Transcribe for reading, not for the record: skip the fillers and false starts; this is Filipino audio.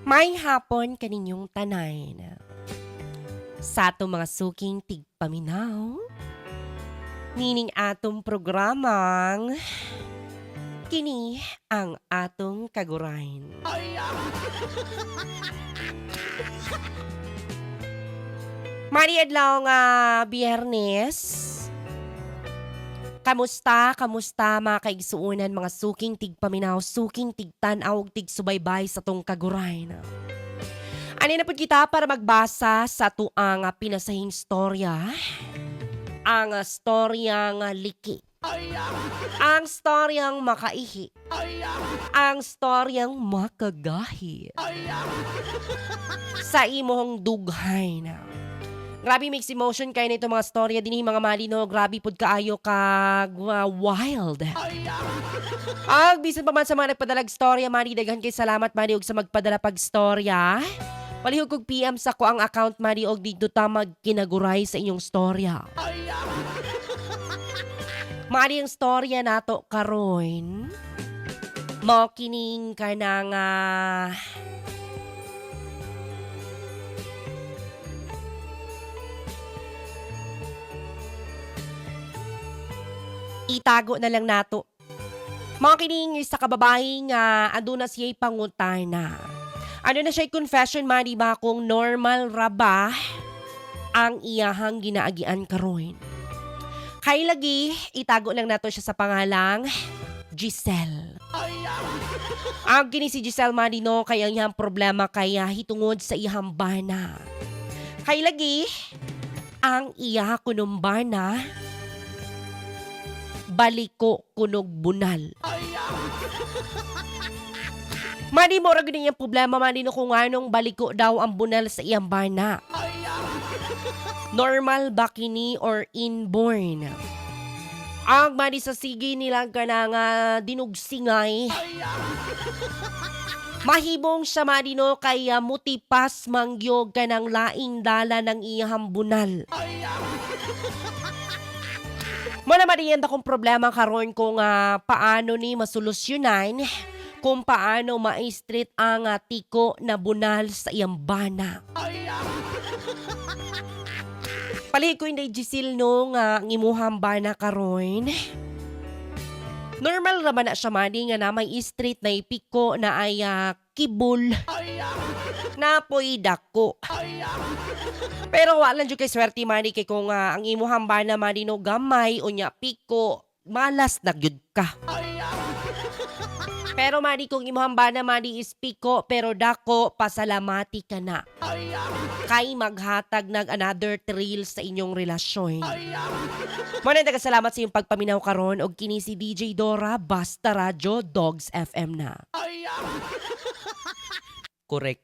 May hapon kaninyong tanay na sa atong mga suking tigpaminaw, nining atong programang kini ang atong kagurayn. Mari adlaw nga Biyernes. Kamusta mga kaigsuunan, mga suking tigpaminaw, suking tigtanaw, ug tigsubaybay sa tong kagurayn. Ani na pud kita para magbasa sa tuang pinasahing storya. Ang storyang liki. Ang storyang makaihi. Ang storyang makagahi. Sa imong dughay na. Grabe mixed emotion kay nito mga storya dinhi mga malino, grabe pud kaayo kag wild. Ag bisan pa man sa mga nagpadalag storya, mani daghan kay salamat mani og sa magpadala pag storya. Palihog kog PM sa ko ang account mani og dito ta magkinaguray sa inyong storya. Mani ang storya nato karon. Mao kining kanang itago na lang nato. Mga kining sa kababae nga aduna siya'y pangutana. Ano na siya'y confession mani ba kung normal ra ba ang iyahang ginaagian karon. Kay lagi itago lang nato siya sa pangalang Giselle. Ang kini si Giselle mani no kay ang iyang problema kaya hitungod sa iyang bana. Kay lagi ang iya kunumbana baliko kunog bunal. Mani mo ra gid yung problema mani no kung anong baliko daw ang bunal sa iyang bana. Normal ba kini or inborn? Ang mani sa sige nilang kanang dinugsingay. Mahibong siya mani no kaya mutipas mangyog kanang laing dala ng iyang bunal. Manamadiyan akong problema karon kung paano ni masolusyonan kung paano ma-street ang tiko na bunal sa iyang bana. Palihig ko hindi Giselle no nga ngimuhang bana karon. Normal naman na siya mani nga na may street na ipiko na ay kibul na po'y dako. Pero wala dyan kay swerte mani kay kung ang imuhang bana mani no gamay o nya piko, malas na gyud ka. Pero mani kung imuhang bana mani is piko pero dako, pasalamati ka na. Kay maghatag nag another thrill sa inyong relasyon. Muna salamat sa iyong pagpaminaw karon og kini si DJ Dora Basta Radyo Dogs FM na. Correct.